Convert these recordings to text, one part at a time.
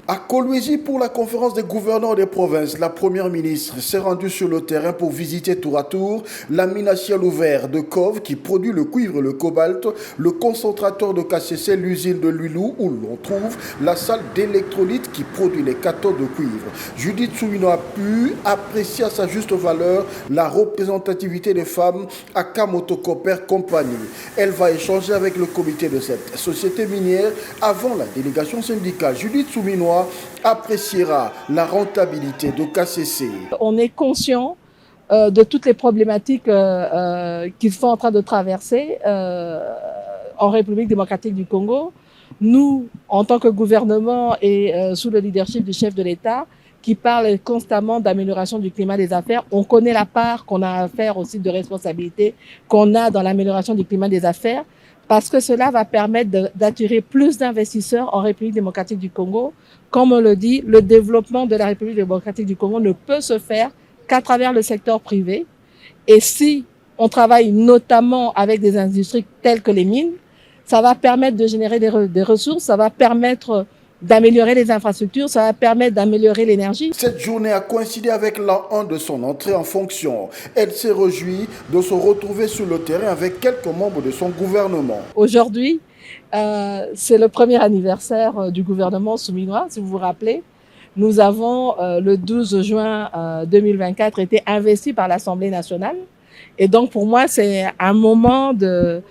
À Kolwezi, pour la conférence des gouverneurs des provinces, la première ministre s'est rendue sur le terrain pour visiter tour à tour la mine à ciel ouvert de Cove qui produit le cuivre et le cobalt, le concentrateur de KCC, l'usine de Lulou où l'on trouve la salle d'électrolyte qui produit les cathodes de cuivre. Judith Soumino a pu apprécier à sa juste valeur la représentativité des femmes à Kamoto Copper Company. Elle va échanger avec le comité de cette société minière avant la délégation syndicale. Judith Soumino appréciera la rentabilité de KCC. On est conscient de toutes les problématiques qu'ils sont en train de traverser en République démocratique du Congo. Nous, en tant que gouvernement et sous le leadership du chef de l'État, qui parle constamment d'amélioration du climat des affaires, on connaît la part qu'on a à faire aussi de responsabilité qu'on a dans l'amélioration du climat des affaires, parce que cela va permettre d'attirer plus d'investisseurs en République démocratique du Congo. Comme on le dit, le développement de la République démocratique du Congo ne peut se faire qu'à travers le secteur privé. Et si on travaille notamment avec des industries telles que les mines, ça va permettre de générer des ressources, ça va permettre d'améliorer les infrastructures, ça va permettre d'améliorer l'énergie. Cette journée a coïncidé avec l'an 1 de son entrée en fonction. Elle s'est réjouie de se retrouver sur le terrain avec quelques membres de son gouvernement. Aujourd'hui, c'est le premier anniversaire du gouvernement souminois, si vous vous rappelez. Nous avons, le 12 juin 2024, été investis par l'Assemblée nationale. Et donc, pour moi, c'est un moment de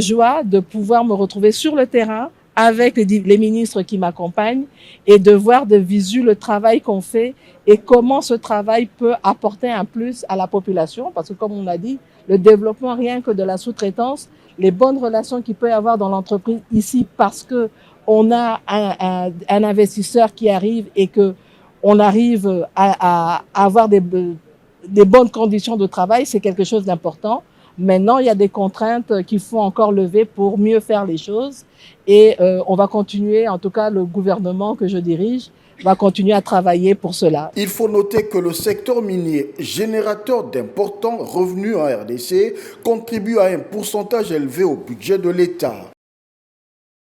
joie de pouvoir me retrouver sur le terrain avec les ministres qui m'accompagnent et de voir de visu le travail qu'on fait et comment ce travail peut apporter un plus à la population. Parce que comme on a dit, le développement rien que de la sous-traitance, les bonnes relations qu'il peut y avoir dans l'entreprise ici parce que on a un investisseur qui arrive et que on arrive à avoir des bonnes conditions de travail, c'est quelque chose d'important. Maintenant, il y a des contraintes qu'il faut encore lever pour mieux faire les choses. Et on va continuer, en tout cas le gouvernement que je dirige, va continuer à travailler pour cela. Il faut noter que le secteur minier, générateur d'importants revenus en RDC, contribue à un pourcentage élevé au budget de l'État.